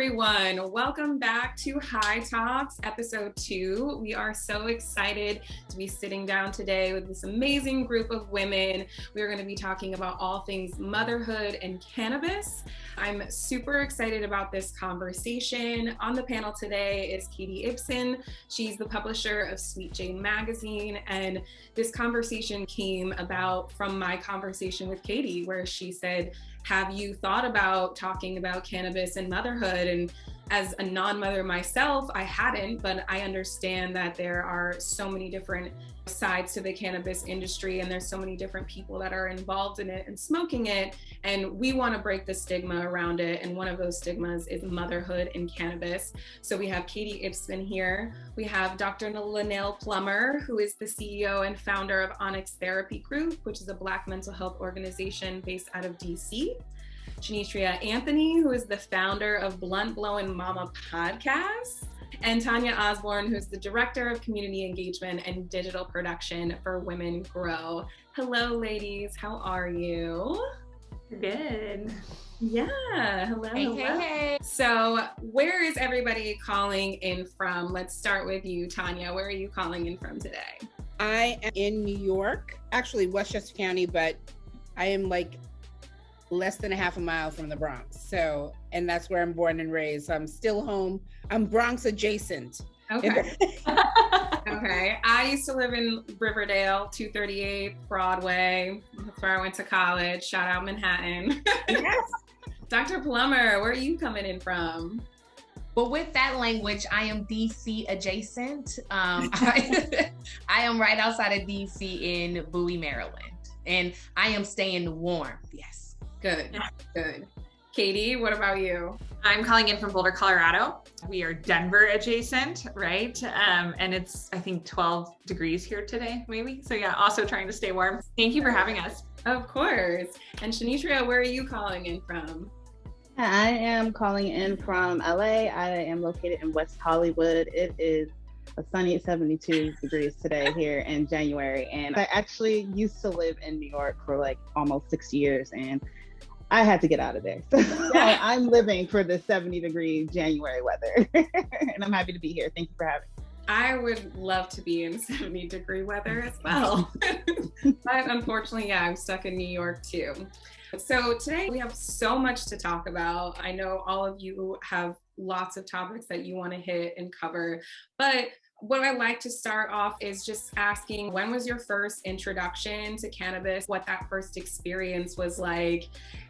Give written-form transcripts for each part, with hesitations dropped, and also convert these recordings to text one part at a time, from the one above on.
everyone. Welcome back to High Talks, episode 2. We are so excited to be sitting down today with this amazing group of women. We are going to be talking about all things motherhood and cannabis. I'm super excited about this conversation. On the panel today is Katy Ibsen. She's the publisher of Sweet Jane magazine, and this conversation came about from my conversation with Katy, where she said, have you thought about talking about cannabis and motherhood? And as a non-mother myself, I hadn't, but I understand that there are so many different sides to the cannabis industry, and there's so many different people that are involved in it and smoking it, and we want to break the stigma around it, and one of those stigmas is motherhood and cannabis. So we have Katy Ibsen here. We have Dr. Lanail Plummer, who is the CEO and founder of Onyx Therapy Group, which is a Black mental health organization based out of DC. Shonitria Anthony, who is the founder of Blunt Blowin Mama podcast, and Tanya Osborne, who's the director of community engagement and digital production for WomenGrow. Hello, ladies. How are you? Good. Yeah. Hello. Hey. So where is everybody calling in from? Let's start with you, Tanya. Where are you calling in from today? I am in New York, actually Westchester County, but I am like less than a half a mile from the Bronx. So, and that's where I'm born and raised. So I'm still home. I'm Bronx adjacent. Okay. Okay. I used to live in Riverdale, 238 Broadway. That's where I went to college. Shout out Manhattan. Yes. Dr. Plummer, where are you coming in from? Well, with that language, I am DC adjacent. I am right outside of DC in Bowie, Maryland. And I am staying warm. Yes. Good. Katy, what about you? I'm calling in from Boulder, Colorado. We are Denver adjacent, right? And it's, I think, 12 degrees here today, maybe. So yeah, also trying to stay warm. Thank you for having us. Of course. And Shonitria, where are you calling in from? I am calling in from LA. I am located in West Hollywood. It is a sunny 72 degrees today here in January. And I actually used to live in New York for like almost 6 years, and I had to get out of there. So I'm living for the 70-degree January weather. And I'm happy to be here. Thank you for having me. I would love to be in 70-degree weather as well. But unfortunately, yeah, I'm stuck in New York too. So today we have so much to talk about. I know all of you have lots of topics that you want to hit and cover, but what I'd like to start off is just asking, when was your first introduction to cannabis, what that first experience was like,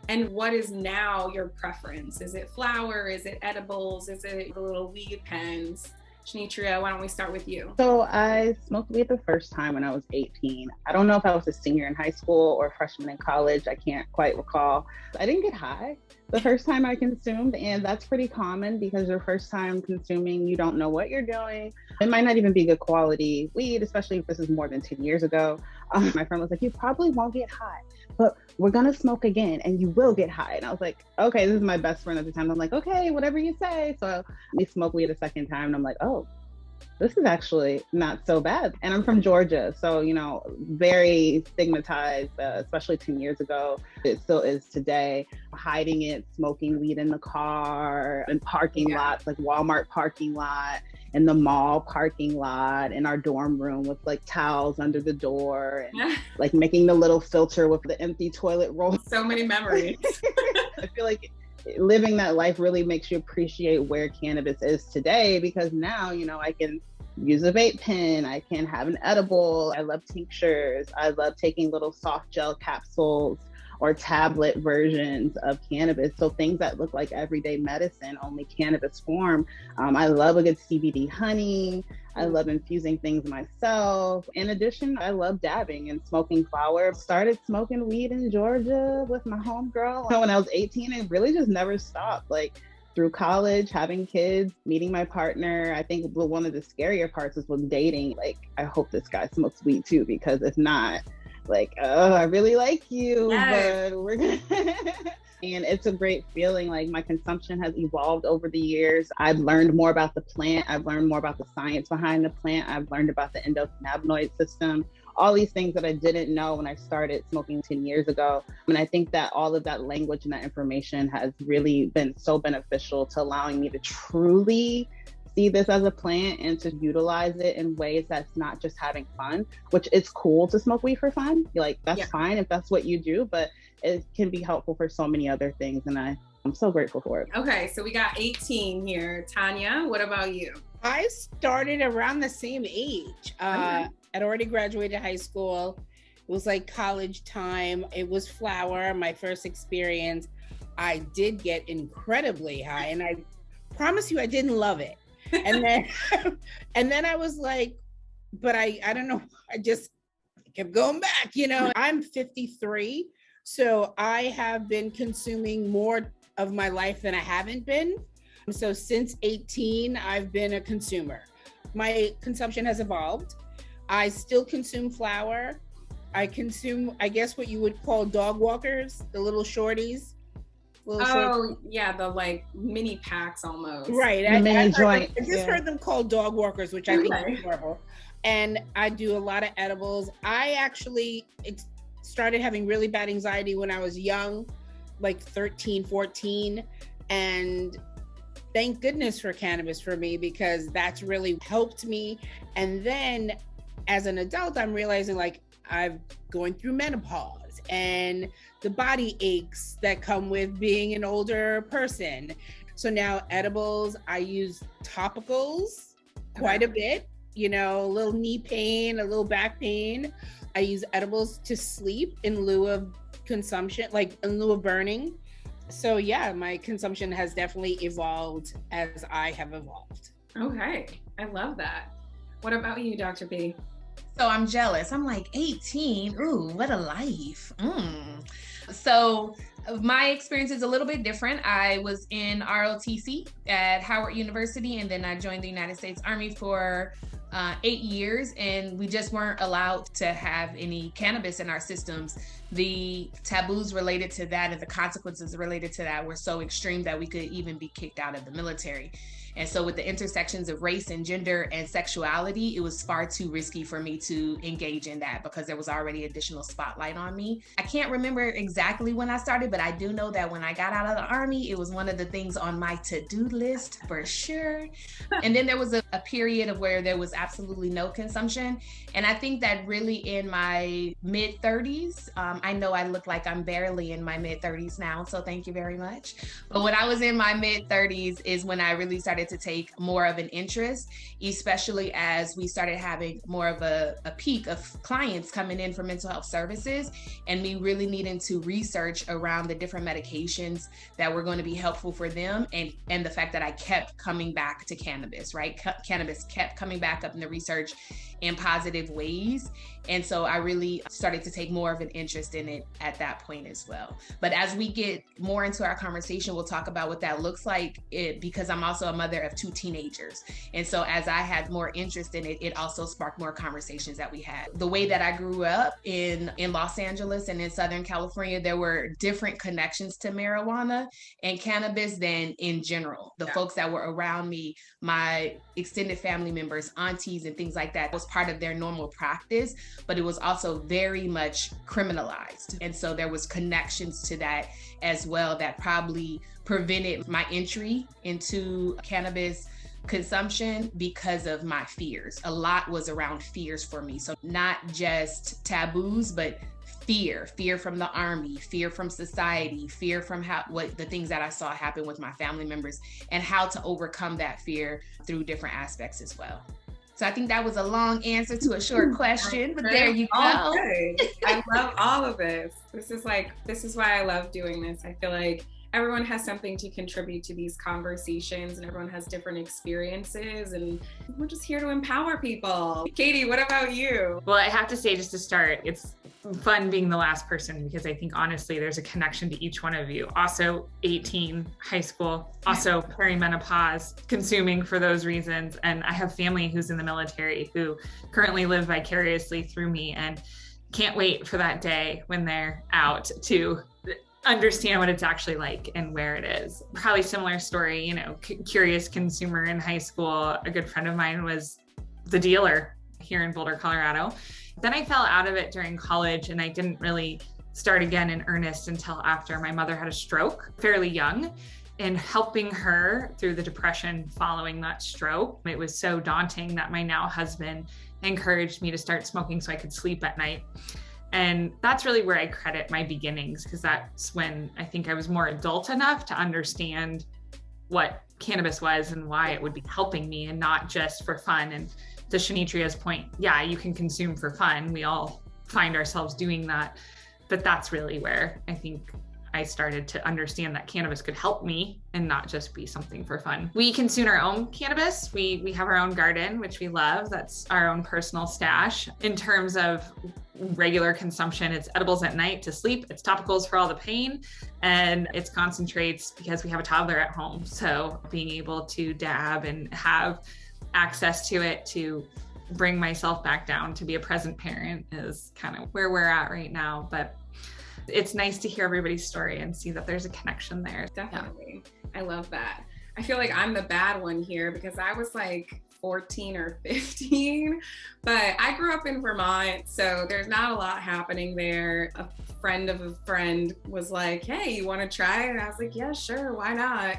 and what is now your preference? Is it flower? Is it edibles? Is it the little weed pens? Shonitria, why don't we start with you? So I smoked weed the first time when I was 18. I don't know if I was a senior in high school or a freshman in college. I can't quite recall. I didn't get high the first time I consumed, and that's pretty common because your first time consuming, you don't know what you're doing. It might not even be good quality weed, especially if this is more than 10 years ago. My friend was like, you probably won't get high, but we're gonna smoke again and you will get high. And I was like, okay, this is my best friend at the time. I'm like, okay, whatever you say. So we smoked weed a second time and I'm like, oh, this is actually not so bad. And I'm from Georgia, so, you know, very stigmatized, especially 10 years ago. It still is today. Hiding it, smoking weed in the car, in parking lots, like Walmart parking lot, in the mall parking lot, in our dorm room with like towels under the door, and like making the little filter with the empty toilet roll. So many memories. I feel like living that life really makes you appreciate where cannabis is today, because now, you know, I can use a vape pen, I can have an edible. I love tinctures. I love taking little soft gel capsules or tablet versions of cannabis. So things that look like everyday medicine, only cannabis form. I love a good CBD honey. I love infusing things myself. In addition, I love dabbing and smoking flower. Started smoking weed in Georgia with my homegirl when I was 18 and really just never stopped. Like through college, having kids, meeting my partner. I think one of the scarier parts was dating. Like, I hope this guy smokes weed too, because if not, like, oh, I really like you, Yes. but we're gonna and it's a great feeling. Like, my consumption has evolved over the years. I've learned more about the plant. I've learned more about the science behind the plant. I've learned about the endocannabinoid system, all these things that I didn't know when I started smoking 10 years ago. And I think that all of that language and that information has really been so beneficial to allowing me to truly see this as a plant and to utilize it in ways that's not just having fun, which is cool to smoke weed for fun. Like, that's fine if that's what you do, but it can be helpful for so many other things. And I'm so grateful for it. Okay, so we got 18 here. Tanya, what about you? I started around the same age. I'd already graduated high school. It was like college time. It was flower, my first experience. I did get incredibly high, and I promise you I didn't love it. And then and then I was like, but I don't know, I just kept going back, you know. I'm 53, so I have been consuming more of my life than I haven't been. So since 18, I've been a consumer. My consumption has evolved. I still consume flower. I consume, I guess, what you would call dog walkers, the little shorties. Yeah, the like mini packs almost. Right. I just heard them called dog walkers, which I think is horrible. And I do a lot of edibles. I actually started having really bad anxiety when I was young, like 13, 14. And thank goodness for cannabis for me, because that's really helped me. And then as an adult, I'm realizing like I'm going through menopause and the body aches that come with being an older person. So now edibles, I use topicals quite a bit, you know, a little knee pain, a little back pain. I use edibles to sleep in lieu of consumption, like in lieu of burning. So yeah, my consumption has definitely evolved as I have evolved. Okay, I love that. What about you, Dr. B? So I'm jealous. I'm like 18. Ooh, what a life. So my experience is a little bit different. I was in ROTC at Howard University, and then I joined the United States Army for 8 years, and we just weren't allowed to have any cannabis in our systems. The taboos related to that and the consequences related to that were so extreme that we could even be kicked out of the military. And so with the intersections of race and gender and sexuality, it was far too risky for me to engage in that because there was already additional spotlight on me. I can't remember exactly when I started, but I do know that when I got out of the Army, it was one of the things on my to-do list for sure. And then there was a period of where there was absolutely no consumption. And I think that really in my mid-30s, I know I look like I'm barely in my mid-30s now, so thank you very much. But when I was in my mid-30s is when I really started to take more of an interest, especially as we started having more of a peak of clients coming in for mental health services, and me really needing to research around the different medications that were going to be helpful for them, and the fact that I kept coming back to cannabis, right? Cannabis kept coming back up in the research in positive ways. And so I really started to take more of an interest in it at that point as well. But as we get more into our conversation, we'll talk about what that looks like, because I'm also a mother of 2 teenagers. And so as I had more interest in it, it also sparked more conversations that we had. The way that I grew up in Los Angeles and in Southern California, there were different connections to marijuana and cannabis than in general. The folks that were around me, my extended family members, aunties, and things like that, was part of their normal practice, but it was also very much criminalized. And so there was connections to that as well that probably prevented my entry into cannabis consumption because of my fears. A lot was around fears for me. So not just taboos, but fear from the Army, fear from society, fear from what the things that I saw happen with my family members, and how to overcome that fear through different aspects as well. So I think that was a long answer to a short question, but there you go. I love all of this. This is why I love doing this. I feel like everyone has something to contribute to these conversations, and everyone has different experiences, and we're just here to empower people. Katy, what about you? Well, I have to say, just to start, it's fun being the last person, because I think honestly there's a connection to each one of you. Also 18, high school, also perimenopause, consuming for those reasons. And I have family who's in the military who currently live vicariously through me. And can't wait for that day when they're out to understand what it's actually like and where it is. Probably similar story, you know, curious consumer in high school. A good friend of mine was the dealer here in Boulder, Colorado. Then I fell out of it during college, and I didn't really start again in earnest until after my mother had a stroke, fairly young. And helping her through the depression following that stroke, it was so daunting that my now husband encouraged me to start smoking so I could sleep at night. And that's really where I credit my beginnings, because that's when I think I was more adult enough to understand what cannabis was and why it would be helping me, and not just for fun. And to Shonitria's point, yeah, you can consume for fun. We all find ourselves doing that. But that's really where I think I started to understand that cannabis could help me and not just be something for fun. We consume our own cannabis. We have our own garden, which we love. That's our own personal stash. In terms of regular consumption, it's edibles at night to sleep. It's topicals for all the pain, and it's concentrates because we have a toddler at home. So being able to dab and have access to it to bring myself back down to be a present parent is kind of where we're at right now. But it's nice to hear everybody's story and see that there's a connection there. Definitely. Yeah. I love that. I feel like I'm the bad one here because I was like 14 or 15, but I grew up in Vermont, so there's not a lot happening there. A friend of a friend was like, hey, you want to try it? And I was like, yeah, sure, why not?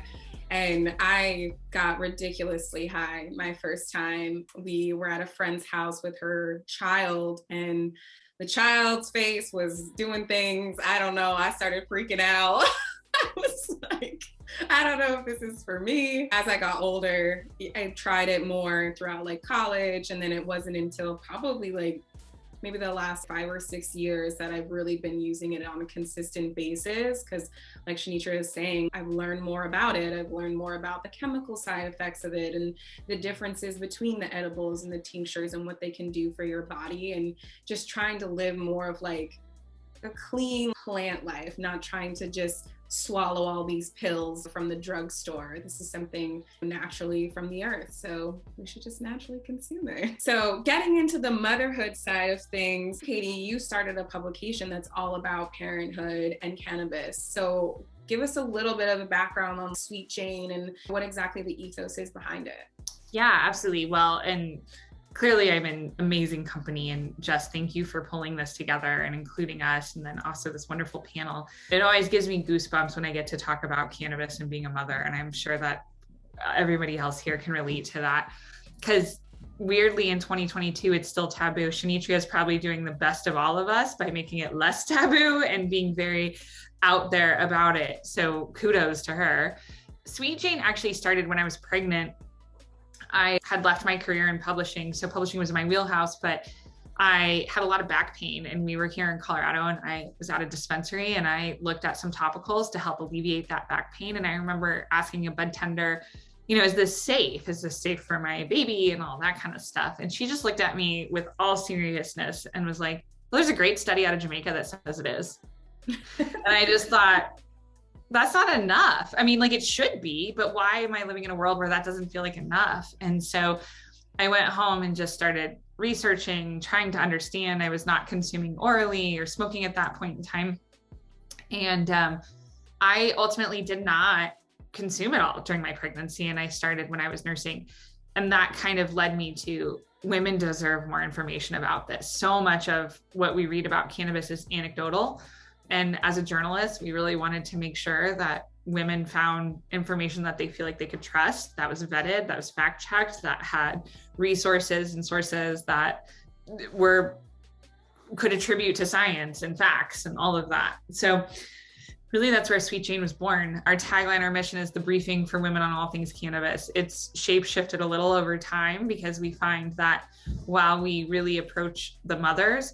And I got ridiculously high my first time. We were at a friend's house with her child, and the child's face was doing things. I don't know. I started freaking out. I was like, I don't know if this is for me. As I got older, I tried it more throughout like college. And then it wasn't until probably like maybe the last 5 or 6 years that I've really been using it on a consistent basis. Because like Shonitria is saying, I've learned more about it. I've learned more about the chemical side effects of it and the differences between the edibles and the tinctures and what they can do for your body, and just trying to live more of like a clean plant life, not trying to just swallow all these pills from the drugstore. This is something naturally from the earth, so we should just naturally consume it. So getting into the motherhood side of things, Katy, you started a publication that's all about parenthood and cannabis. So give us a little bit of a background on Sweet Jane and what exactly the ethos is behind it. Yeah, absolutely. Well, and clearly I'm in amazing company, and Jess, thank you for pulling this together and including us, and then also this wonderful panel. It always gives me goosebumps when I get to talk about cannabis and being a mother, and I'm sure that everybody else here can relate to that, because weirdly in 2022 it's still taboo. Shonitria is probably doing the best of all of us by making it less taboo and being very out there about it, so kudos to her. Sweet Jane actually started when I was pregnant. I had left my career in publishing, so publishing was in my wheelhouse, but I had a lot of back pain, and we were here in Colorado, and I was at a dispensary, and I looked at some topicals to help alleviate that back pain. And I remember asking a bud tender, you know, is this safe? Is this safe for my baby and all that kind of stuff? And she just looked at me with all seriousness and was like, well, there's a great study out of Jamaica that says it is. And I just thought, that's not enough. I mean, like it should be, but why am I living in a world where that doesn't feel like enough? And so I went home and just started researching, trying to understand. I was not consuming orally or smoking at that point in time. And I ultimately did not consume it all during my pregnancy. And I started when I was nursing. And that kind of led me to women deserve more information about this. So much of what we read about cannabis is anecdotal. And as a journalist, we really wanted to make sure that women found information that they feel like they could trust, that was vetted, that was fact checked, that had resources and sources that could attribute to science and facts and all of that. So really that's where Sweet Jane was born. Our tagline, our mission is the briefing for women on all things cannabis. It's shape shifted a little over time because we find that while we really approach the mothers,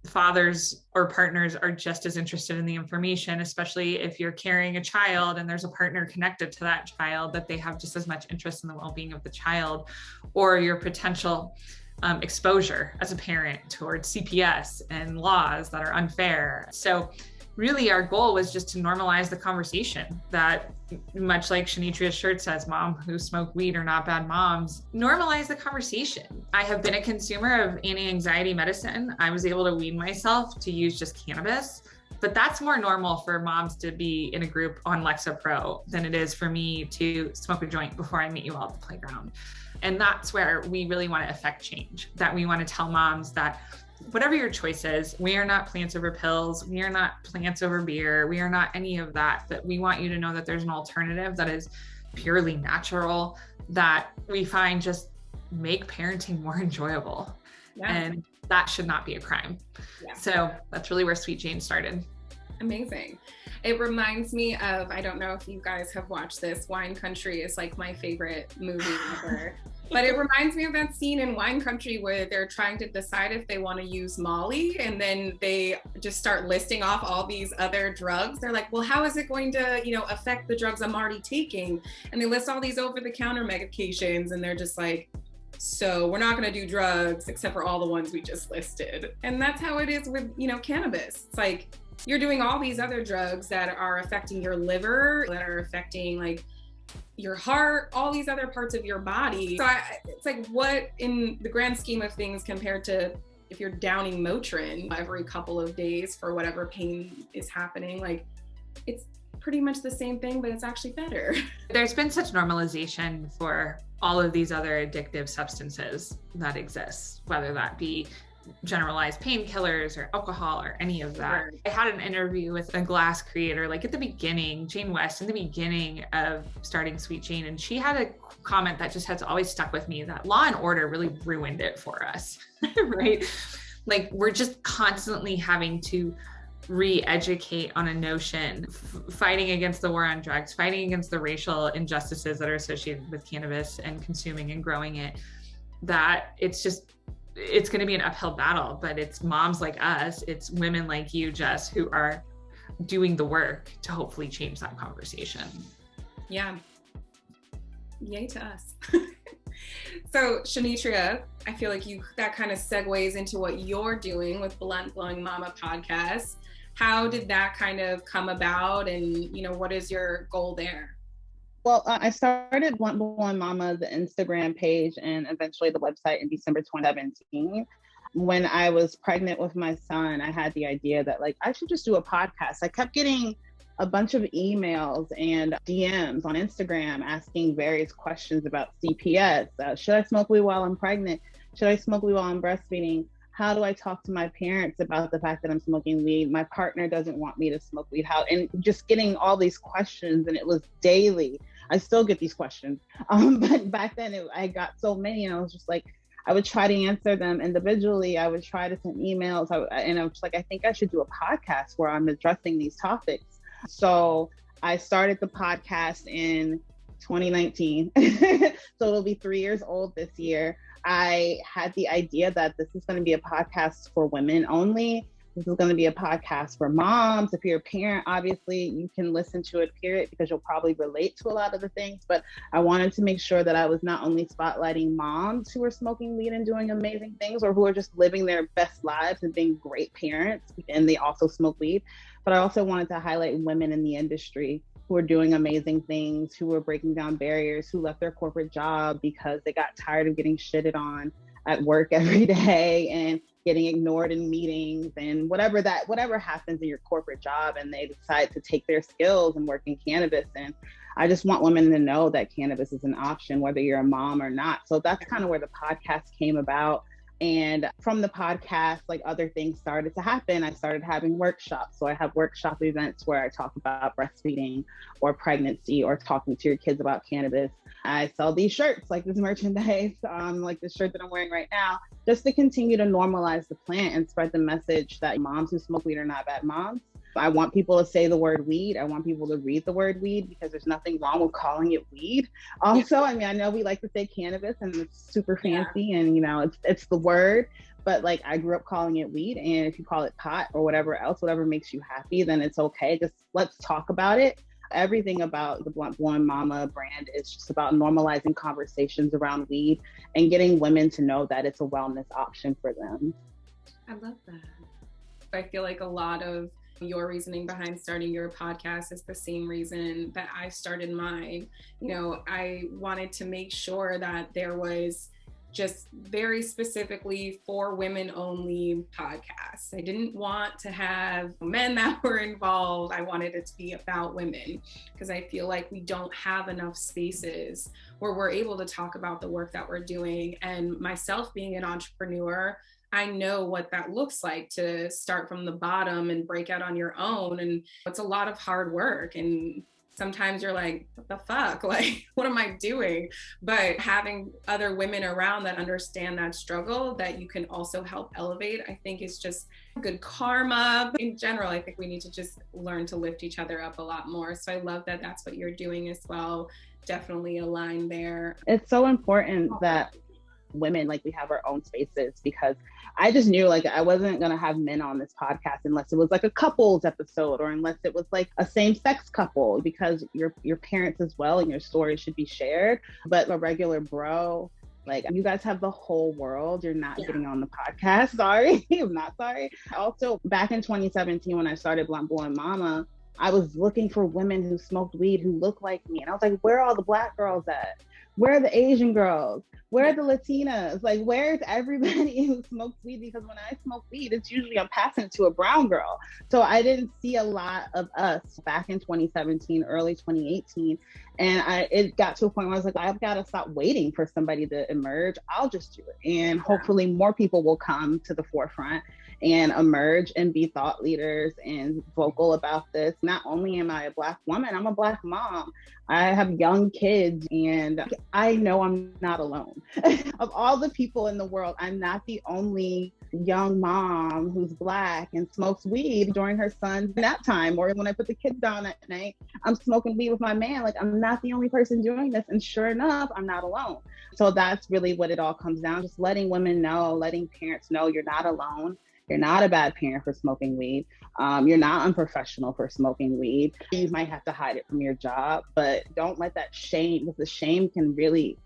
fathers or partners are just as interested in the information, especially if you're carrying a child and there's a partner connected to that child, that they have just as much interest in the well-being of the child or your potential exposure as a parent towards CPS and laws that are unfair. So really our goal was just to normalize the conversation that, much like Shonitria's shirt says, mom who smoke weed are not bad moms, normalize the conversation. I have been a consumer of anti-anxiety medicine. I was able to wean myself to use just cannabis, but that's more normal for moms to be in a group on Lexapro than it is for me to smoke a joint before I meet you all at the playground. And that's where we really want to affect change, that we want to tell moms that whatever your choice is, we are not plants over pills. We are not plants over beer. We are not any of that. But we want you to know that there's an alternative that is purely natural, that we find just make parenting more enjoyable. Yeah. And that should not be a crime. Yeah. So that's really where Sweet Jane started. Amazing. It reminds me of, I don't know if you guys have watched this, Wine Country is like my favorite movie ever. But it reminds me of that scene in Wine Country where they're trying to decide if they want to use Molly, and then they just start listing off all these other drugs. They're like, well, how is it going to, affect the drugs I'm already taking? And they list all these over-the-counter medications, and they're just like, so we're not going to do drugs except for all the ones we just listed. And that's how it is with, cannabis. It's like, you're doing all these other drugs that are affecting your liver, that are affecting like your heart, all these other parts of your body. So it's like, what in the grand scheme of things compared to if you're downing Motrin every couple of days for whatever pain is happening, like it's pretty much the same thing, but it's actually better. There's been such normalization for all of these other addictive substances that exist, whether that be generalized painkillers or alcohol or any of that. Right. I had an interview with a glass creator, like at the beginning, Jane West, in the beginning of starting Sweet Jane. And she had a comment that just has always stuck with me, that Law and Order really ruined it for us, right? Like we're just constantly having to re-educate on a notion, fighting against the war on drugs, fighting against the racial injustices that are associated with cannabis and consuming and growing it, that it's going to be an uphill battle, but it's moms like us, it's women like you, Jess, who are doing the work to hopefully change that conversation. Yeah. Yay to us. So Shonitria, I feel like that kind of segues into what you're doing with Blunt Blowin Mama podcast. How did that kind of come about, and what is your goal there? Well, I started Blunt Blowin Mama, the Instagram page, and eventually the website in December 2017. When I was pregnant with my son, I had the idea that I should just do a podcast. I kept getting a bunch of emails and DMs on Instagram asking various questions about CPS. Should I smoke weed while I'm pregnant? Should I smoke weed while I'm breastfeeding? How do I talk to my parents about the fact that I'm smoking weed? My partner doesn't want me to smoke weed. And just getting all these questions, and it was daily. I still get these questions. But back then I got so many, and I was just like, I would try to answer them individually. I would try to send emails. And I was like, I think I should do a podcast where I'm addressing these topics. So I started the podcast in 2019. So it'll be 3 years old this year. I had the idea that this is going to be a podcast for women only. This is going to be a podcast for moms. If you're a parent, obviously you can listen to it, period, because you'll probably relate to a lot of the things. But I wanted to make sure that I was not only spotlighting moms who are smoking weed and doing amazing things, or who are just living their best lives and being great parents, and they also smoke weed, but I also wanted to highlight women in the industry who are doing amazing things, who are breaking down barriers, who left their corporate job because they got tired of getting shitted on at work every day and getting ignored in meetings and whatever happens in your corporate job, and they decide to take their skills and work in cannabis. And I just want women to know that cannabis is an option, whether you're a mom or not. So that's kind of where the podcast came about. And from the podcast, other things started to happen. I started having workshops. So I have workshop events where I talk about breastfeeding or pregnancy or talking to your kids about cannabis. I sell these shirts, like this merchandise, like the shirt that I'm wearing right now, just to continue to normalize the plant and spread the message that moms who smoke weed are not bad moms. I want people to say the word weed. I want people to read the word weed, because there's nothing wrong with calling it weed. Also, I know we like to say cannabis and it's super fancy, and it's the word, but I grew up calling it weed. And if you call it pot or whatever else, whatever makes you happy, then it's okay. Just let's talk about it. Everything about the Blunt Blowin Mama brand is just about normalizing conversations around weed and getting women to know that it's a wellness option for them. I love that. I feel like a lot of Your reasoning behind starting your podcast is the same reason that I started mine. You know, I wanted to make sure that there was just very specifically for women only podcasts. I didn't want to have men that were involved. I wanted it to be about women because I feel like we don't have enough spaces where we're able to talk about the work that we're doing. And myself being an entrepreneur, I know what that looks like to start from the bottom and break out on your own. And it's a lot of hard work. And sometimes you're like, what the fuck? Like, what am I doing? But having other women around that understand that struggle, that you can also help elevate, I think is just good karma. In general, I think we need to just learn to lift each other up a lot more. So I love that that's what you're doing as well. Definitely align there. It's so important that women, like, we have our own spaces, because I just knew like I wasn't gonna have men on this podcast unless it was like a couples episode, or unless it was like a same-sex couple, because your parents as well and your story should be shared. But a regular bro, like, you guys have the whole world. You're not getting on the podcast. Sorry. I'm not sorry. Also, back in 2017 when I started Blunt Blowin Mama, I was looking for women who smoked weed who looked like me. And I was like, where are all the Black girls at? Where are the Asian girls? Where are the Latinas? Like, where's everybody who smokes weed? Because when I smoke weed, it's usually I'm passing it to a brown girl. So I didn't see a lot of us back in 2017, early 2018. And it got to a point where I was like, I've got to stop waiting for somebody to emerge. I'll just do it. And hopefully more people will come to the forefront and emerge and be thought leaders and vocal about this. Not only am I a Black woman, I'm a Black mom. I have young kids, and I know I'm not alone. Of all the people in the world, I'm not the only young mom who's Black and smokes weed during her son's nap time, or when I put the kids down at night, I'm smoking weed with my man. Like, I'm not the only person doing this. And sure enough, I'm not alone. So that's really what it all comes down. Just letting women know, letting parents know you're not alone. You're not a bad parent for smoking weed. You're not unprofessional for smoking weed. You might have to hide it from your job, but don't let that shame, because the shame can really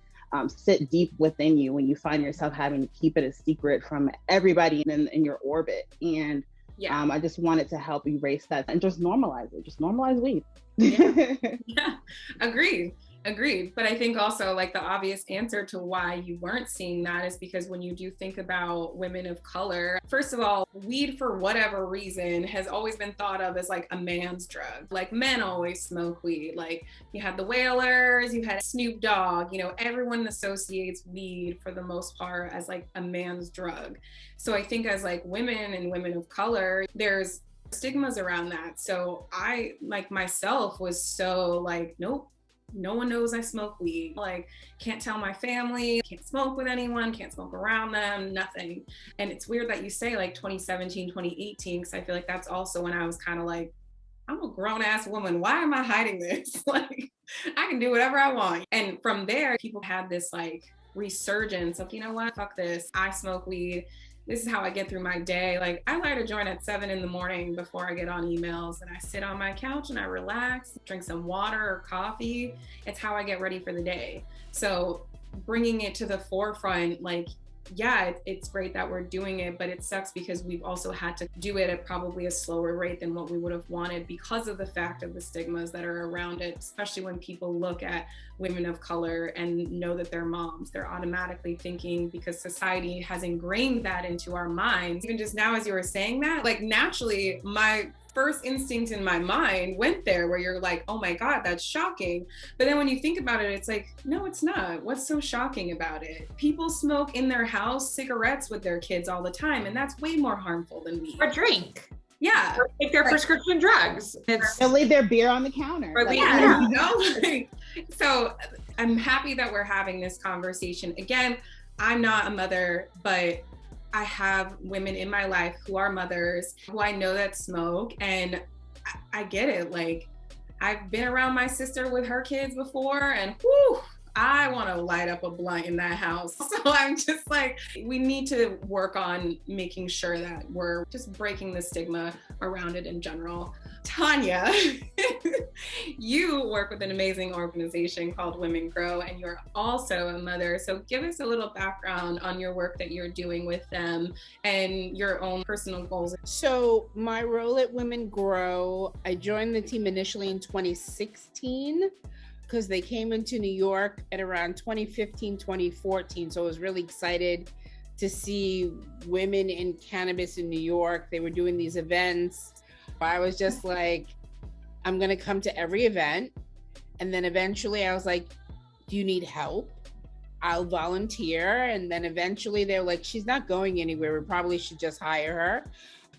sit deep within you when you find yourself having to keep it a secret from everybody in your orbit. And I just wanted to help erase that and just normalize it. Just normalize weed. Yeah. Agreed. But I think also, like, the obvious answer to why you weren't seeing that is because when you do think about women of color, first of all, weed for whatever reason has always been thought of as like a man's drug. Like, men always smoke weed. Like, you had the Wailers, you had Snoop Dogg, you know, everyone associates weed for the most part as like a man's drug. So I think as like women and women of color, there's stigmas around that. So I, like, myself was so like, nope. No one knows I smoke weed. Like, can't tell my family, can't smoke with anyone, can't smoke around them, nothing. And it's weird that you say like 2017, 2018, because I feel like that's also when I was kind of like, I'm a grown ass woman. Why am I hiding this? Like, I can do whatever I want. And from there, people had this like resurgence of, you know what, fuck this. I smoke weed. This is how I get through my day. Like, I light a joint at 7 a.m. before I get on emails, and I sit on my couch and I relax, drink some water or coffee. It's how I get ready for the day. So bringing it to the forefront, like, yeah, it's great that we're doing it, but it sucks because we've also had to do it at probably a slower rate than what we would have wanted because of the fact of the stigmas that are around it, especially when people look at women of color and know that they're moms. They're automatically thinking, because society has ingrained that into our minds. Even just now, as you were saying that, like, naturally, my first instinct in my mind went there, where you're like, oh my God, that's shocking. But then when you think about it, it's like, no, it's not. What's so shocking about it? People smoke in their house cigarettes with their kids all the time, and that's way more harmful than weed. Or drink. Yeah. Or take their prescription drugs. They'll leave their beer on the counter. Like, you know? Like, so I'm happy that we're having this conversation. Again, I'm not a mother, but I have women in my life who are mothers, who I know that smoke, and I get it. Like, I've been around my sister with her kids before, and whew, I want to light up a blunt in that house. So I'm just like, we need to work on making sure that we're just breaking the stigma around it in general. Tanya, you work with an amazing organization called WomenGrow, and you're also a mother. So give us a little background on your work that you're doing with them and your own personal goals. So my role at WomenGrow, I joined the team initially in 2016 because they came into New York at around 2015, 2014. So I was really excited to see women in cannabis in New York. They were doing these events. I was just like, I'm going to come to every event. And then eventually I was like, do you need help? I'll volunteer. And then eventually they're like, she's not going anywhere. We probably should just hire her.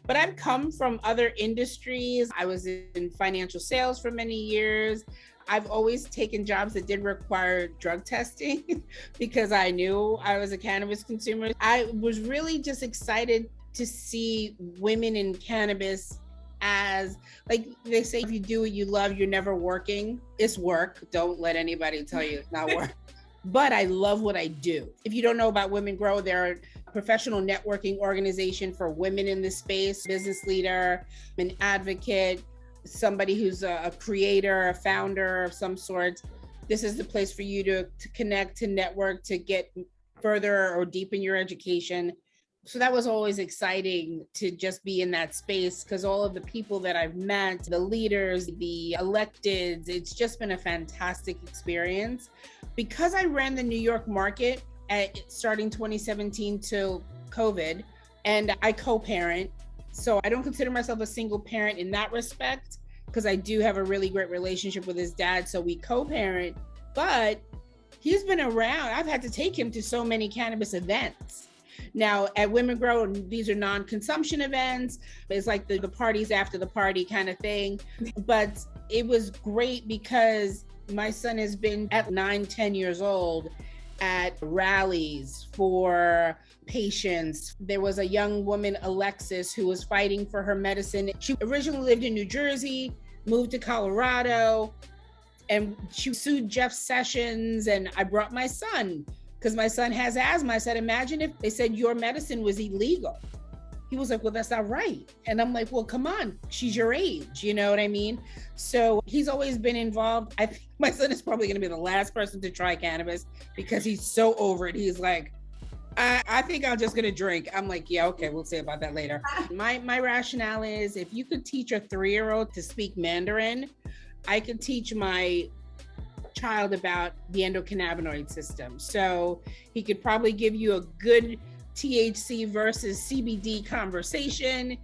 But I've come from other industries. I was in financial sales for many years. I've always taken jobs that did require drug testing because I knew I was a cannabis consumer. I was really just excited to see women in cannabis as, like they say, if you do what you love, you're never working. It's work. Don't let anybody tell you it's not work. But I love what I do. If you don't know about WomenGrow, they're a professional networking organization for women in this space, business leader, an advocate, somebody who's a creator, a founder of some sort. This is the place for you to connect, to network, to get further or deepen your education. So that was always exciting to just be in that space because all of the people that I've met, the leaders, the electeds, it's just been a fantastic experience. Because I ran the New York market starting 2017 till COVID, and I co-parent. So I don't consider myself a single parent in that respect because I do have a really great relationship with his dad. So we co-parent, but he's been around. I've had to take him to so many cannabis events. Now at WomenGrow, these are non-consumption events. It's like the parties after the party kind of thing. But it was great because my son has been at 9-10 years old at rallies for patients. There was a young woman, Alexis, who was fighting for her medicine. She originally lived in New Jersey, moved to Colorado, and she sued Jeff Sessions. And I brought my son because my son has asthma. I said, imagine if they said your medicine was illegal. He was like, well, that's not right. And I'm like, well, come on, she's your age, you know what I mean? So he's always been involved. I think my son is probably gonna be the last person to try cannabis because he's so over it. He's like, I think I'm just gonna drink. I'm like, yeah, okay, we'll see about that later. My rationale is if you could teach a 3-year-old to speak Mandarin, I could teach my child about the endocannabinoid system. So he could probably give you a good THC versus CBD conversation.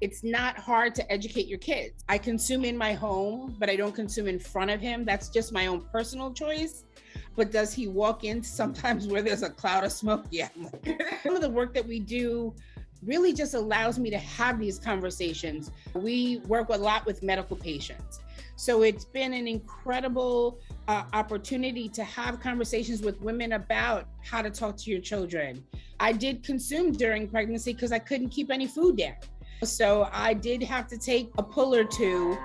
It's not hard to educate your kids. I consume in my home, but I don't consume in front of him. That's just my own personal choice. But does he walk in sometimes where there's a cloud of smoke? Yeah. Some of the work that we do really just allows me to have these conversations. We work a lot with medical patients. So it's been an incredible opportunity to have conversations with women about how to talk to your children. I did consume during pregnancy because I couldn't keep any food down. So I did have to take a pull or two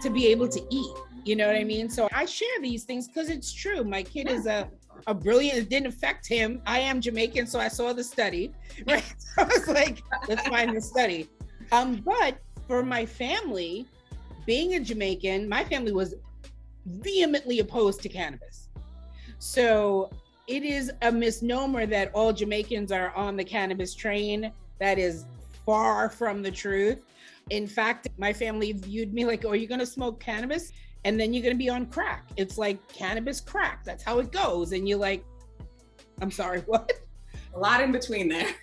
to be able to eat. You know what I mean? So I share these things because it's true. My kid is a brilliant, it didn't affect him. I am Jamaican, so I saw the study, right? So I was like, let's find the study. But for my family, being a Jamaican, my family was vehemently opposed to cannabis. So it is a misnomer that all Jamaicans are on the cannabis train. That is far from the truth. In fact, my family viewed me like, oh, you're gonna smoke cannabis and then you're gonna be on crack. It's like cannabis crack, that's how it goes. And you're like, I'm sorry, what? A lot in between there.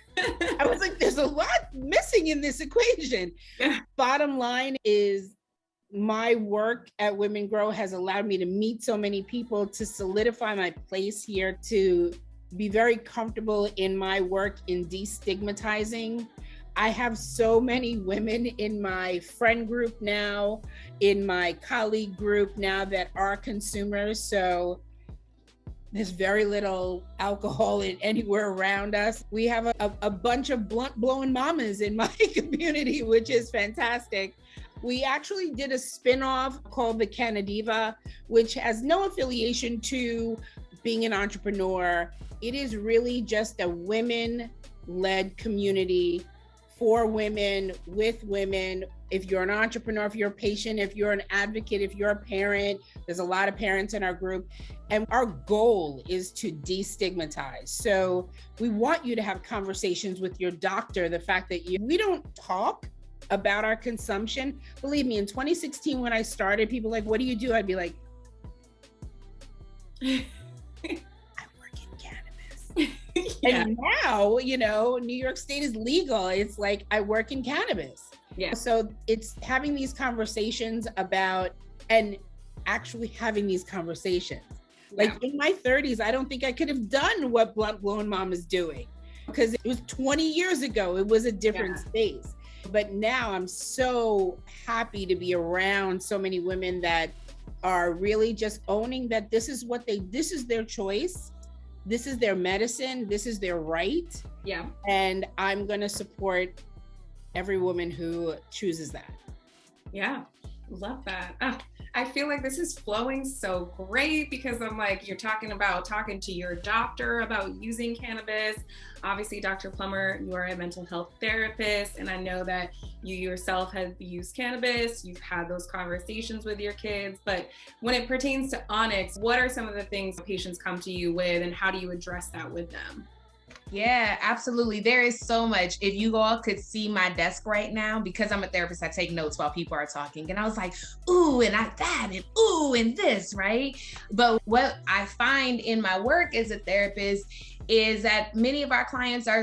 I was like, there's a lot missing in this equation. Yeah. Bottom line is my work at WomenGrow has allowed me to meet so many people, to solidify my place here, to be very comfortable in my work in destigmatizing. I have so many women in my friend group now, in my colleague group now that are consumers. So there's very little alcohol anywhere around us. We have a bunch of Blunt Blowin Mamas in my community, which is fantastic. We actually did a spin-off called the Cannadiva, which has no affiliation to being an entrepreneur. It is really just a women-led community for women, with women. If you're an entrepreneur, if you're a patient, if you're an advocate, if you're a parent, there's a lot of parents in our group. And our goal is to destigmatize. So we want you to have conversations with your doctor. The fact that we don't talk about our consumption. Believe me, in 2016, when I started, people were like, what do you do? I'd be like, I work in cannabis. Yeah. And now, New York State is legal. It's like, I work in cannabis. Yeah. So it's having these conversations about, and actually having these conversations. Like in my 30s, I don't think I could have done what Blunt Blowin Mama is doing, because it was 20 years ago. It was a different space. But now I'm so happy to be around so many women that are really just owning that this is their choice. This is their medicine. This is their right. Yeah. And I'm going to support every woman who chooses that. Yeah. Love that. I feel like this is flowing so great, because I'm like, you're talking to your doctor about using cannabis. Obviously, Dr. Plummer, you are a mental health therapist, and I know that you yourself have used cannabis. You've had those conversations with your kids. But when it pertains to Onyx, what are some of the things patients come to you with, and how do you address that with them? Yeah, absolutely. There is so much. If you all could see my desk right now, because I'm a therapist, I take notes while people are talking. And I was like, ooh, and that, and ooh, and this, right? But what I find in my work as a therapist is that many of our clients are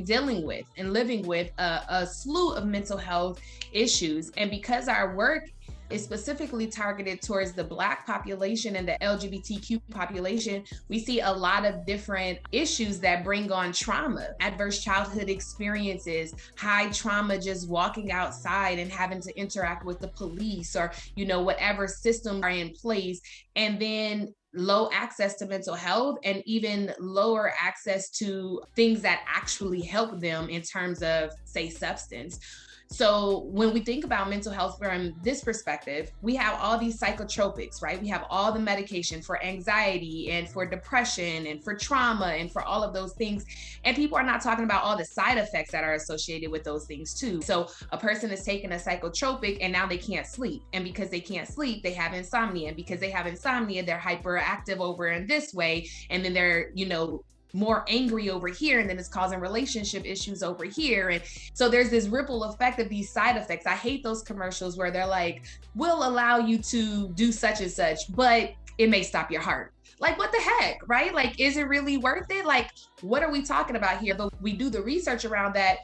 dealing with and living with a slew of mental health issues. And because our work is specifically targeted towards the Black population and the LGBTQ population, we see a lot of different issues that bring on trauma, adverse childhood experiences, high trauma, just walking outside and having to interact with the police or, whatever systems are in place. And then low access to mental health, and even lower access to things that actually help them in terms of, say, substance. So when we think about mental health from this perspective, we have all these psychotropics, right? We have all the medication for anxiety and for depression and for trauma and for all of those things. And people are not talking about all the side effects that are associated with those things too. So a person is taking a psychotropic and now they can't sleep. And because they can't sleep, they have insomnia. And because they have insomnia, they're hyperactive over in this way. And then they're, more angry over here, and then it's causing relationship issues over here. And so there's this ripple effect of these side effects. I hate those commercials where they're like, we'll allow you to do such and such, but it may stop your heart. Like, what the heck, right? Like, is it really worth it? Like, what are we talking about here? But we do the research around that,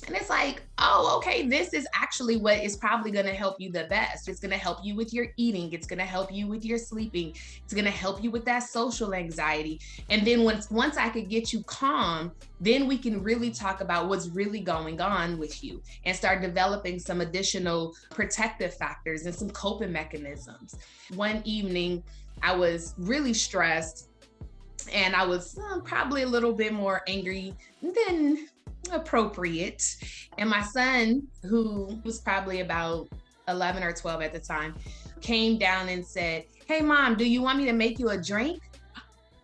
and it's like, oh, okay, this is actually what is probably going to help you the best. It's going to help you with your eating. It's going to help you with your sleeping. It's going to help you with that social anxiety. And then once I could get you calm, then we can really talk about what's really going on with you and start developing some additional protective factors and some coping mechanisms. One evening, I was really stressed, and I was probably a little bit more angry than appropriate. And my son, who was probably about 11 or 12 at the time, came down and said, "Hey, Mom, do you want me to make you a drink?"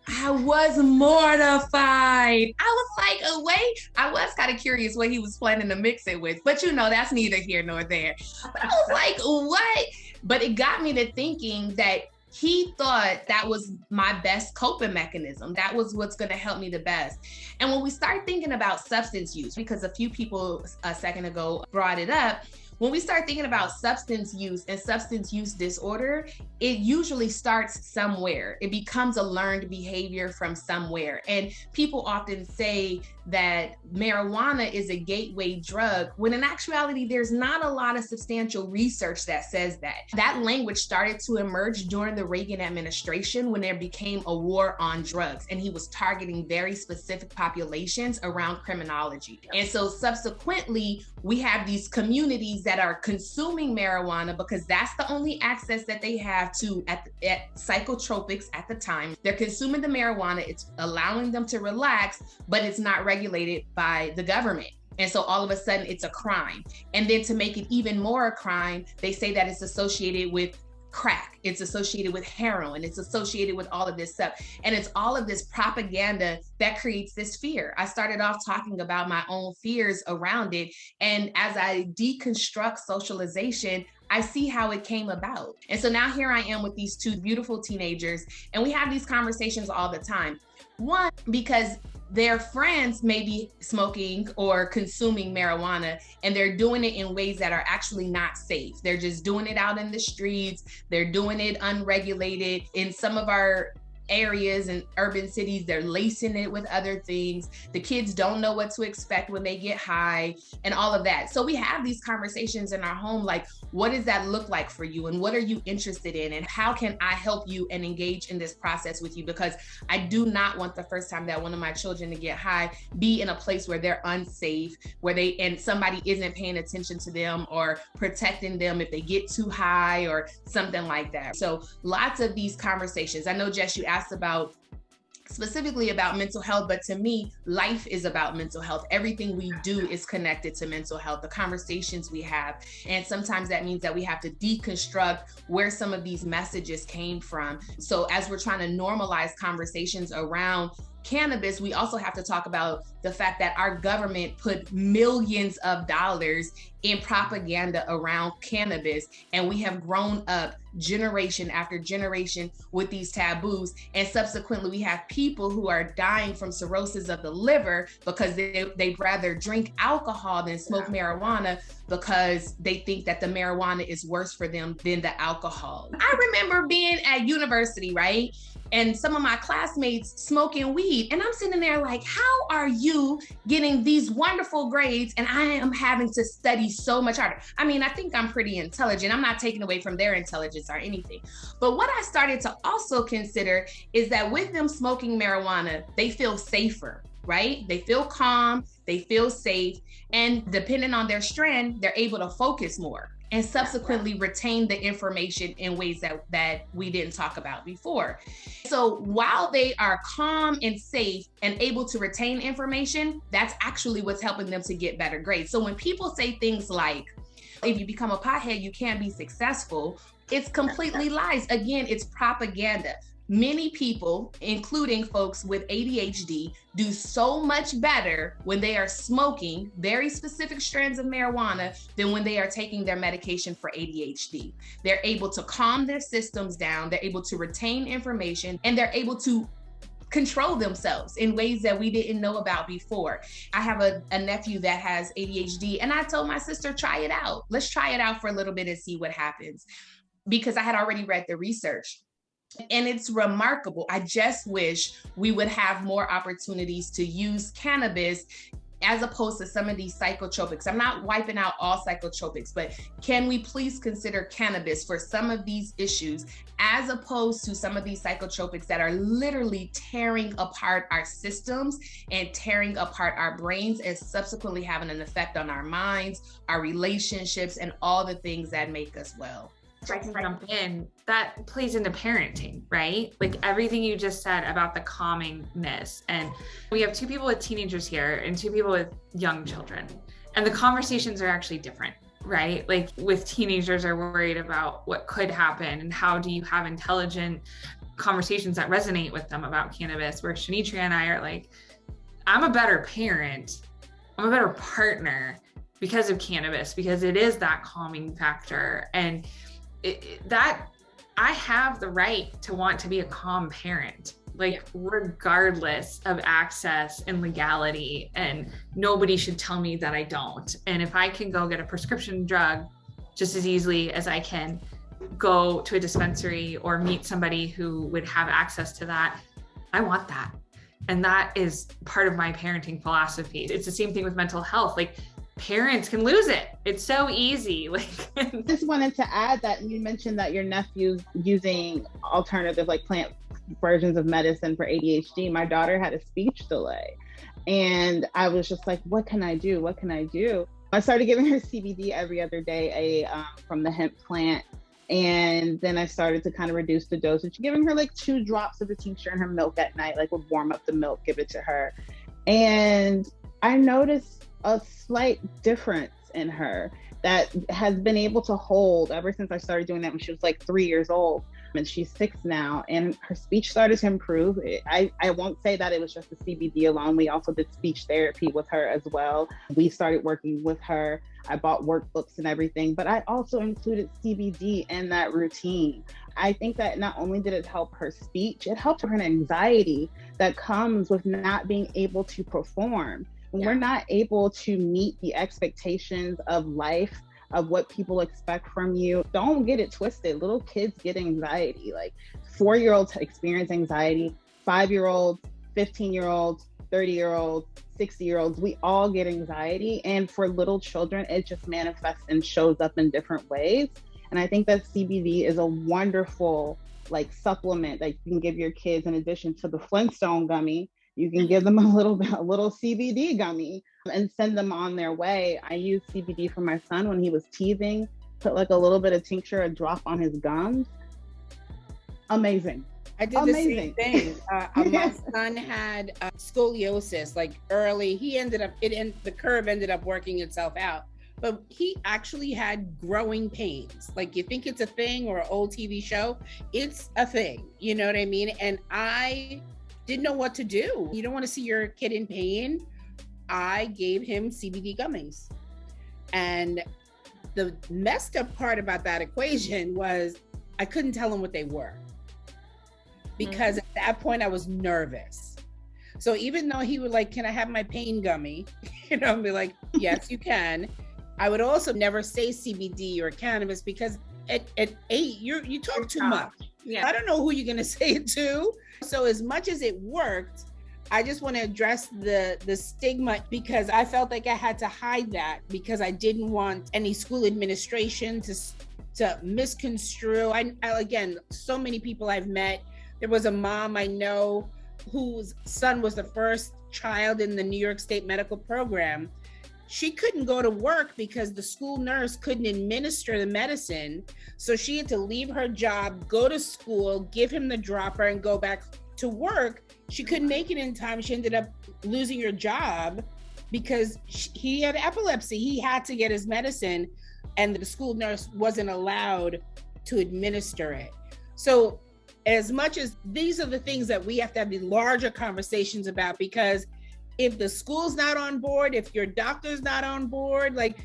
I was mortified. I was like, wait, I was kind of curious what he was planning to mix it with, but that's neither here nor there. But I was like, what? But it got me to thinking that he thought that was my best coping mechanism. That was what's going to help me the best. And when we start thinking about substance use, because a few people a second ago brought it up, when we start thinking about substance use and substance use disorder, it usually starts somewhere. It becomes a learned behavior from somewhere. And people often say that marijuana is a gateway drug, when in actuality, there's not a lot of substantial research that says that. That language started to emerge during the Reagan administration, when there became a war on drugs, and he was targeting very specific populations around criminology. And so subsequently, we have these communities that are consuming marijuana because that's the only access that they have to at psychotropics at the time. They're consuming the marijuana, it's allowing them to relax, but it's not regulated by the government. And so all of a sudden it's a crime. And then to make it even more a crime, they say that it's associated with crack, it's associated with heroin, it's associated with all of this stuff. And it's all of this propaganda that creates this fear. I started off talking about my own fears around it. And as I deconstruct socialization, I see how it came about. And so now here I am with these two beautiful teenagers, and we have these conversations all the time. One, because their friends may be smoking or consuming marijuana, and they're doing it in ways that are actually not safe. They're just doing it out in the streets. They're doing it unregulated. In some of our areas and urban cities, they're lacing it with other things. The kids don't know what to expect when they get high and all of that. So we have these conversations in our home, like, what does that look like for you? And what are you interested in? And how can I help you and engage in this process with you? Because I do not want the first time that one of my children to get high be in a place where they're unsafe, where and somebody isn't paying attention to them or protecting them if they get too high or something like that. So lots of these conversations. I know, Jess, you asked specifically about mental health, but to me, life is about mental health. Everything we do is connected to mental health, the conversations we have. And sometimes that means that we have to deconstruct where some of these messages came from. So as we're trying to normalize conversations around cannabis, we also have to talk about the fact that our government put millions of dollars in propaganda around cannabis, and we have grown up generation after generation with these taboos. And subsequently, we have people who are dying from cirrhosis of the liver because they'd rather drink alcohol than smoke marijuana because they think that the marijuana is worse for them than the alcohol. I remember being at university, right? And some of my classmates smoking weed. And I'm sitting there like, how are you getting these wonderful grades? And I am having to study so much harder. I mean, I think I'm pretty intelligent. I'm not taking away from their intelligence or anything. But what I started to also consider is that with them smoking marijuana, they feel safer, right? They feel calm, they feel safe. And depending on their strand, they're able to focus more and subsequently retain the information in ways that we didn't talk about before. So while they are calm and safe and able to retain information, that's actually what's helping them to get better grades. So when people say things like, if you become a pothead, you can't be successful, it's completely lies. Again, it's propaganda. Many people, including folks with ADHD, do so much better when they are smoking very specific strands of marijuana than when they are taking their medication for ADHD. They're able to calm their systems down, they're able to retain information, and they're able to control themselves in ways that we didn't know about before. I have a nephew that has ADHD, and I told my sister, try it out. Let's try it out for a little bit and see what happens. Because I had already read the research. And it's remarkable. I just wish we would have more opportunities to use cannabis as opposed to some of these psychotropics. I'm not wiping out all psychotropics, but can we please consider cannabis for some of these issues as opposed to some of these psychotropics that are literally tearing apart our systems and tearing apart our brains and subsequently having an effect on our minds, our relationships, and all the things that make us well. If I can jump in, that plays into parenting, right? Like everything you just said about the calmingness. And we have two people with teenagers here and two people with young children. And the conversations are actually different, right? Like with teenagers are worried about what could happen and how do you have intelligent conversations that resonate with them about cannabis, where Shonitria and I are like, I'm a better parent, I'm a better partner because of cannabis, because it is that calming factor. And that I have the right to want to be a calm parent, like regardless of access and legality, and nobody should tell me that I don't. And if I can go get a prescription drug just as easily as I can go to a dispensary or meet somebody who would have access to that, I want that. And that is part of my parenting philosophy. It's the same thing with mental health. Like parents can lose it. It's so easy. Like, just wanted to add that you mentioned that your nephew's using alternative, like plant versions of medicine for ADHD. My daughter had a speech delay, and I was just like, what can I do? What can I do? I started giving her CBD every other day, from the hemp plant. And then I started to kind of reduce the dosage, giving her like 2 drops of the tincture in her milk at night, like would warm up the milk, give it to her. And I noticed a slight difference in her. that has been able to hold ever since I started doing that when she was like 3 years old. And she's 6 now, and her speech started to improve. I won't say that it was just the CBD alone. We also did speech therapy with her as well. We started working with her. I bought workbooks and everything, but I also included CBD in that routine. I think that not only did it help her speech, it helped her anxiety that comes with not being able to perform. When we're not able to meet the expectations of life, of what people expect from you, don't get it twisted. Little kids get anxiety. Like 4-year-olds experience anxiety, 5-year-olds, 15-year-olds, 30-year-olds, 60-year-olds, we all get anxiety. And for little children, it just manifests and shows up in different ways. And I think that CBD is a wonderful like supplement that you can give your kids in addition to the Flintstone gummy. You can give them a little CBD gummy and send them on their way. I used CBD for my son when he was teething, put like a little bit of tincture, a drop on his gums. Amazing. I did the same thing. My son had scoliosis, like early. The curve ended up working itself out, but he actually had growing pains. Like you think it's a thing or an old TV show, it's a thing. You know what I mean? And I didn't know what to do. You don't want to see your kid in pain. I gave him CBD gummies. And the messed up part about that equation was I couldn't tell him what they were. Because at that point I was nervous. So even though he would like, can I have my pain gummy? I'd be like, yes, you can. I would also never say CBD or cannabis because at 8, you talk too much. Yeah. I don't know who you're gonna say it to. So as much as it worked, I just want to address the stigma because I felt like I had to hide that because I didn't want any school administration to misconstrue. I again, so many people I've met. There was a mom I know whose son was the first child in the New York State medical program. She couldn't go to work because the school nurse couldn't administer the medicine. So she had to leave her job, go to school, give him the dropper and go back to work. She couldn't make it in time. She ended up losing her job because he had epilepsy. He had to get his medicine and the school nurse wasn't allowed to administer it. So as much as these are the things that we have to have the larger conversations about, because if the school's not on board, if your doctor's not on board, like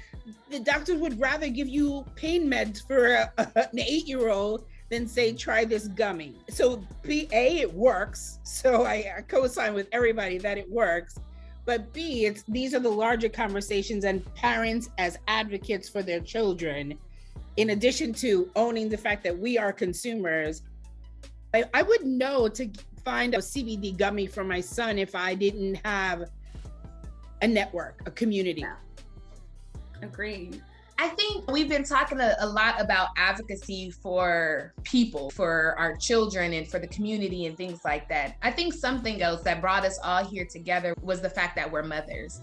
the doctors would rather give you pain meds for an 8-year-old than say, try this gummy. So it works. So I co-sign with everybody that it works. But B, these are the larger conversations and parents as advocates for their children, in addition to owning the fact that we are consumers. I wouldn't know to find a CBD gummy for my son if I didn't have a network, a community. Yeah. Agreed. I think we've been talking a lot about advocacy for people, for our children and for the community and things like that. I think something else that brought us all here together was the fact that we're mothers.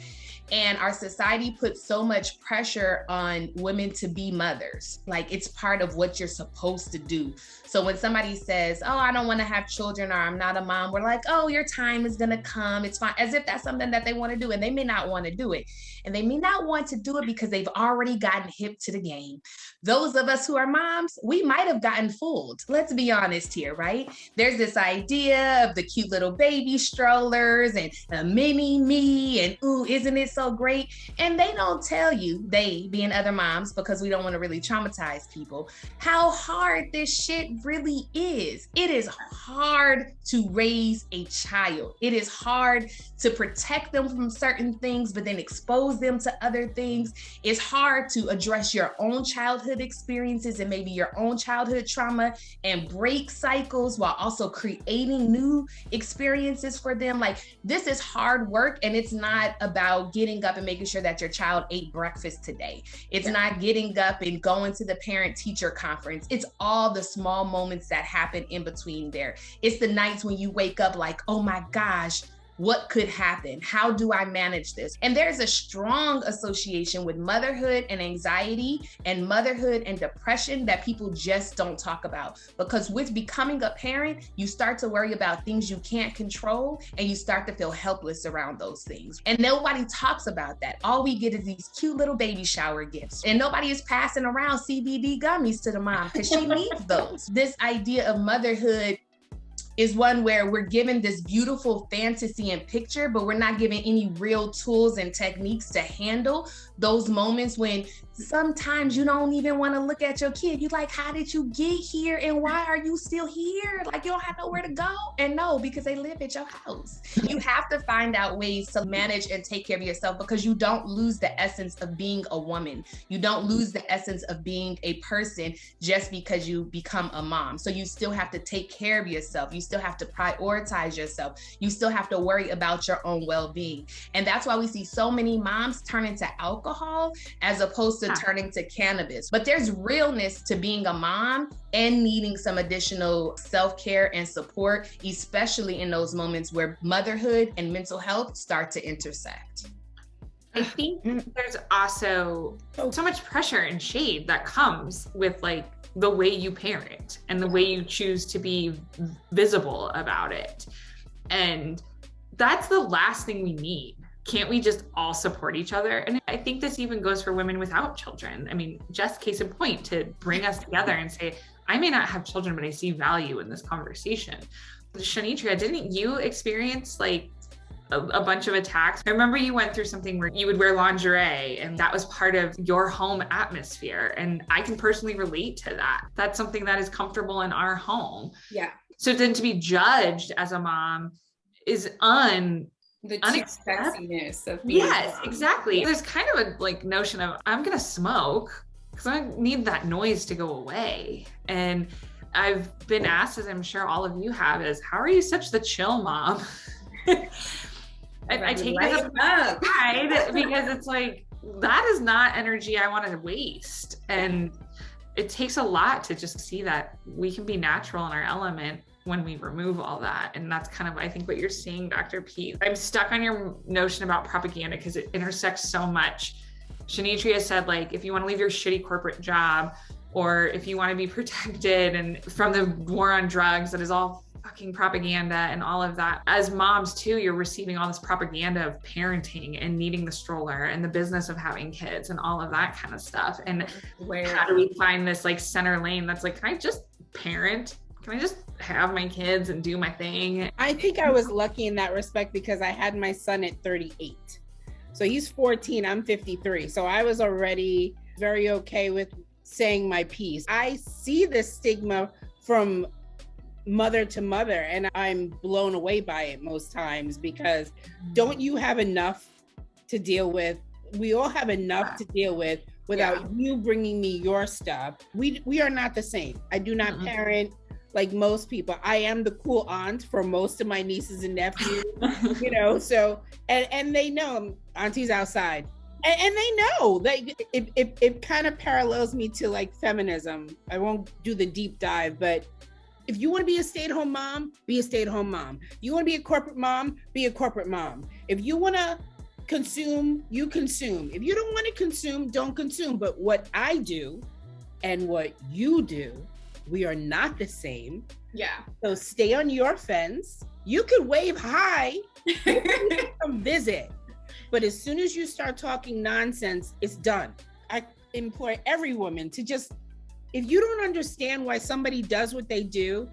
And our society puts so much pressure on women to be mothers. Like it's part of what you're supposed to do. So when somebody says, oh, I don't want to have children or I'm not a mom, we're like, oh, your time is going to come. It's fine. As if that's something that they want to do. And they may not want to do it. And they may not want to do it because they've already gotten hip to the game. Those of us who are moms, we might have gotten fooled. Let's be honest here, right? There's this idea of the cute little baby strollers and a mini me and ooh, isn't it so great? And they don't tell you, they being other moms, because we don't want to really traumatize people, how hard this shit really is. It is hard to raise a child. It is hard to protect them from certain things, but then expose them to other things. It's hard to address your own childhood experiences and maybe your own childhood trauma and break cycles while also creating new experiences for them. Like this is hard work, and it's not about getting up and making sure that your child ate breakfast today. It's not getting up and going to the parent-teacher conference. It's all the small moments that happen in between there. It's the nights when you wake up like, oh my gosh, what could happen? How do I manage this? And there's a strong association with motherhood and anxiety and motherhood and depression that people just don't talk about. Because with becoming a parent, you start to worry about things you can't control and you start to feel helpless around those things. And nobody talks about that. All we get is these cute little baby shower gifts. And nobody is passing around CBD gummies to the mom because she needs those. This idea of motherhood is one where we're given this beautiful fantasy and picture, but we're not given any real tools and techniques to handle those moments when sometimes you don't even want to look at your kid. You're like, how did you get here? And why are you still here? Like, you don't have nowhere to go. And no, because they live at your house. You have to find out ways to manage and take care of yourself, because you don't lose the essence of being a woman. You don't lose the essence of being a person just because you become a mom. So you still have to take care of yourself. You still have to prioritize yourself. You still have to worry about your own well-being. And that's why we see so many moms turn into alcohol as opposed to turning to cannabis. But there's realness to being a mom and needing some additional self-care and support, especially in those moments where motherhood and mental health start to intersect. I think there's also so much pressure and shade that comes with like the way you parent and the way you choose to be visible about it. And that's the last thing we need. Can't we just all support each other? And I think this even goes for women without children. I mean, Jess, case in point, to bring us together and say, I may not have children, but I see value in this conversation. Shonitria, didn't you experience like a bunch of attacks? I remember you went through something where you would wear lingerie and that was part of your home atmosphere. And I can personally relate to that. That's something that is comfortable in our home. Yeah. So then to be judged as a mom is the sexiness of being yes, exactly. There's kind of a like notion of I'm gonna smoke because I need that noise to go away. And I've been asked, as I'm sure all of you have, is how are you such the chill mom? I take it as a pride because it's like that is not energy I want to waste. And it takes a lot to just see that we can be natural in our element when we remove all that. And that's kind of, I think, what you're seeing, Dr. P. I'm stuck on your notion about propaganda because it intersects so much. Shonitria said, like, if you want to leave your shitty corporate job, or if you want to be protected and from the war on drugs, that is all fucking propaganda and all of that. As moms too, you're receiving all this propaganda of parenting and needing the stroller and the business of having kids and all of that kind of stuff. And how do we find this like center lane that's like, can I just parent? Can I just have my kids and do my thing? I think I was lucky in that respect because I had my son at 38. So he's 14, I'm 53. So I was already very okay with saying my piece. I see the stigma from mother to mother, and I'm blown away by it most times because don't you have enough to deal with? We all have enough to deal with without you bringing me your stuff. We are not the same. I do not parent like most people. I am the cool aunt for most of my nieces and nephews, you know, so, and they know auntie's outside. And they know that it kind of parallels me to like feminism. I won't do the deep dive, but if you want to be a stay-at-home mom, be a stay-at-home mom. You want to be a corporate mom, be a corporate mom. If you want to consume, you consume. If you don't want to consume, don't consume. But what I do and what you do, we are not the same. Yeah. So stay on your fence. You could wave hi, come visit. But as soon as you start talking nonsense, it's done. I implore every woman to just, if you don't understand why somebody does what they do,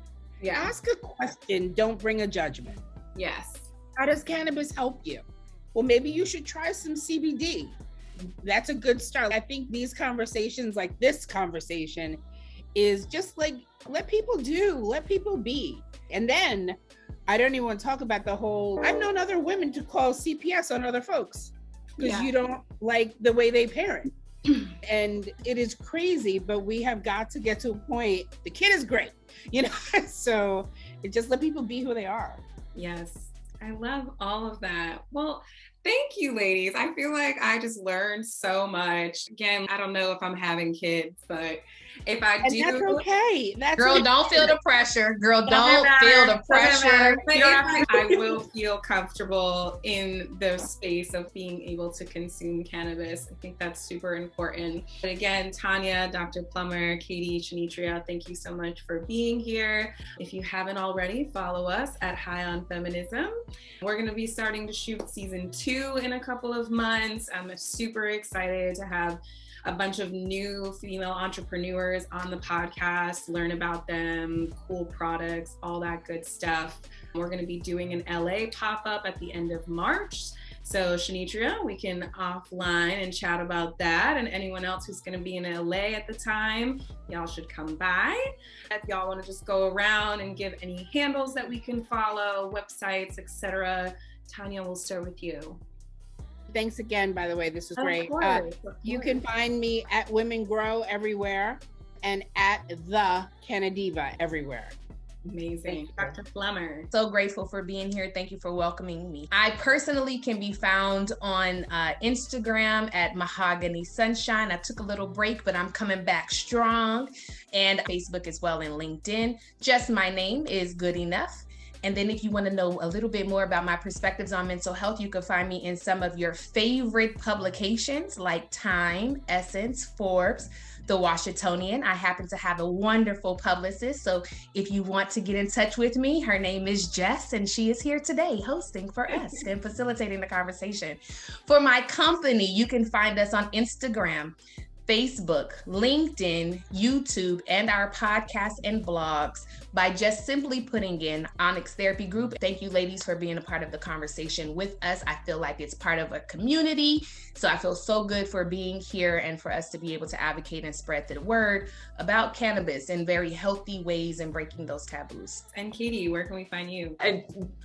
ask a question, don't bring a judgment. Yes. How does cannabis help you? Well, maybe you should try some CBD. That's a good start. I think these conversations, like this conversation, is just like, let people do, let people be. And then I don't even want to talk about the whole, I've known other women to call CPS on other folks because you don't like the way they parent. And it is crazy, but we have got to get to a point, the kid is great, you know, so it just let people be who they are. Yes, I love all of that. Well, Thank you, ladies. I feel like I just learned so much. Again, I don't know if I'm having kids, but if I do, that's okay. Girl, don't feel the pressure. Girl, don't feel the pressure. But I will feel comfortable in the space of being able to consume cannabis. I think that's super important. But again, Tanya, Dr. Plummer, Katy, Shonitria, thank you so much for being here. If you haven't already, follow us at High on Feminism. We're going to be starting to shoot season 2 in a couple of months. I'm super excited to have a bunch of new female entrepreneurs on the podcast, learn about them, cool products, all that good stuff. We're going to be doing an LA pop-up at the end of March. So Shonitria, we can offline and chat about that. And anyone else who's going to be in LA at the time, y'all should come by. If y'all want to just go around and give any handles that we can follow, websites, etc. Tanya, we'll start with you. Thanks again, by the way. This was great. Of course. You can find me at WomenGrow everywhere and at the Cannadiva everywhere. Amazing. Dr. Plummer. So grateful for being here. Thank you for welcoming me. I personally can be found on Instagram at Mahogany Sunshine. I took a little break, but I'm coming back strong. And Facebook as well, and LinkedIn. Just my name is good enough. And then if you want to know a little bit more about my perspectives on mental health, you can find me in some of your favorite publications like Time, Essence, Forbes, The Washingtonian. I happen to have a wonderful publicist. So if you want to get in touch with me, her name is Jess, and she is here today hosting for us and facilitating the conversation. For my company, you can find us on Instagram, Facebook, LinkedIn, YouTube, and our podcasts and blogs by just simply putting in Onyx Therapy Group. Thank you, ladies, for being a part of the conversation with us. I feel like it's part of a community. So I feel so good for being here and for us to be able to advocate and spread the word about cannabis in very healthy ways and breaking those taboos. And Katy, where can we find you?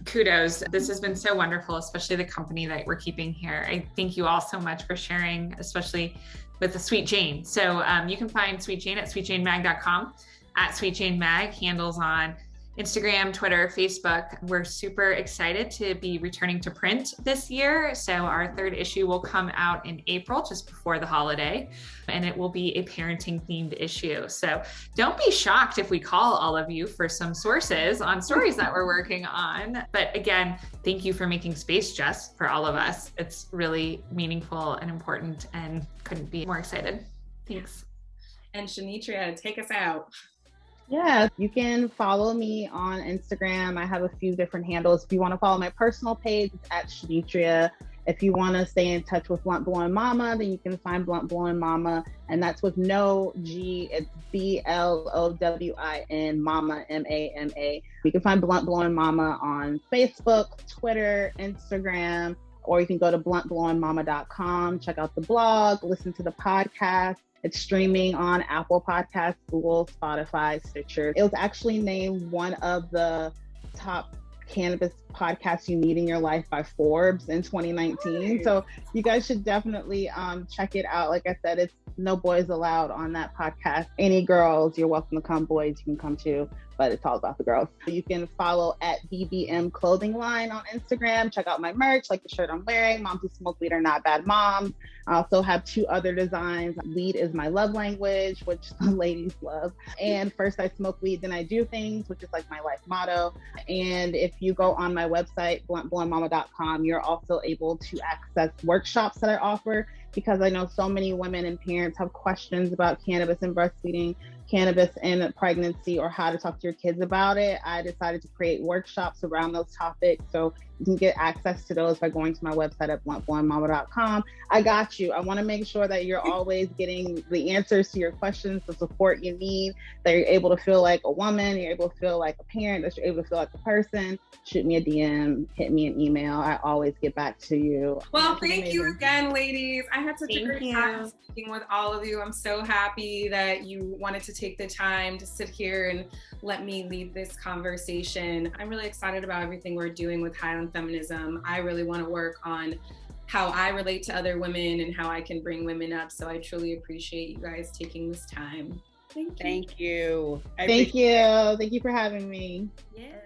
Kudos. This has been so wonderful, especially the company that we're keeping here. I thank you all so much for sharing, especially with the Sweet Jane. So you can find Sweet Jane at sweetjanemag.com, at Sweet Jane Mag, handles on Instagram, Twitter, Facebook. We're super excited to be returning to print this year. So our 3rd issue will come out in April, just before the holiday, and it will be a parenting themed issue. So don't be shocked if we call all of you for some sources on stories that we're working on. But again, thank you for making space, Jess, for all of us. It's really meaningful and important, and couldn't be more excited. Thanks. And Shonitria, take us out. Yeah, you can follow me on Instagram. I have a few different handles. If you want to follow my personal page, it's at Shonitria. If you want to stay in touch with Blunt Blowin Mama, then you can find Blunt Blowin Mama, and that's with no G. It's BLOWIN Mama, MAMA. You can find Blunt Blowin Mama on Facebook, Twitter, Instagram, or you can go to bluntblowinmama.com, check out the blog, listen to the podcast. It's streaming on Apple Podcasts, Google, Spotify, Stitcher. It was actually named one of the top cannabis podcasts you need in your life by Forbes in 2019. Nice. So you guys should definitely check it out. Like I said, it's no boys allowed on that podcast. Any girls, you're welcome to come. Boys, you can come too, but it's all about the girls. You can follow at BBM Clothing Line on Instagram. Check out my merch, like the shirt I'm wearing. Moms who smoke weed are not bad moms. I also have 2 other designs. Weed is my love language, which the ladies love. And first I smoke weed, then I do things, which is like my life motto. And if you go on my website, bluntblowinmama.com, you're also able to access workshops that I offer, because I know so many women and parents have questions about cannabis and breastfeeding, cannabis and pregnancy, or how to talk to your kids about it. I decided to create workshops around those topics. So you can get access to those by going to my website at bluntblowinmama.com. I got you. I want to make sure that you're always getting the answers to your questions, the support you need, that you're able to feel like a woman, you're able to feel like a parent, that you're able to feel like a person. Shoot me a DM, hit me an email. I always get back to you. Well, thank you again, ladies. I had such a great time speaking with all of you. I'm so happy that you wanted to take the time to sit here and let me lead this conversation. I'm really excited about everything we're doing with High on Feminism. I really want to work on how I relate to other women and how I can bring women up. So I truly appreciate you guys taking this time. Thank you. Thank you. Thank you. Thank you for having me. Yeah.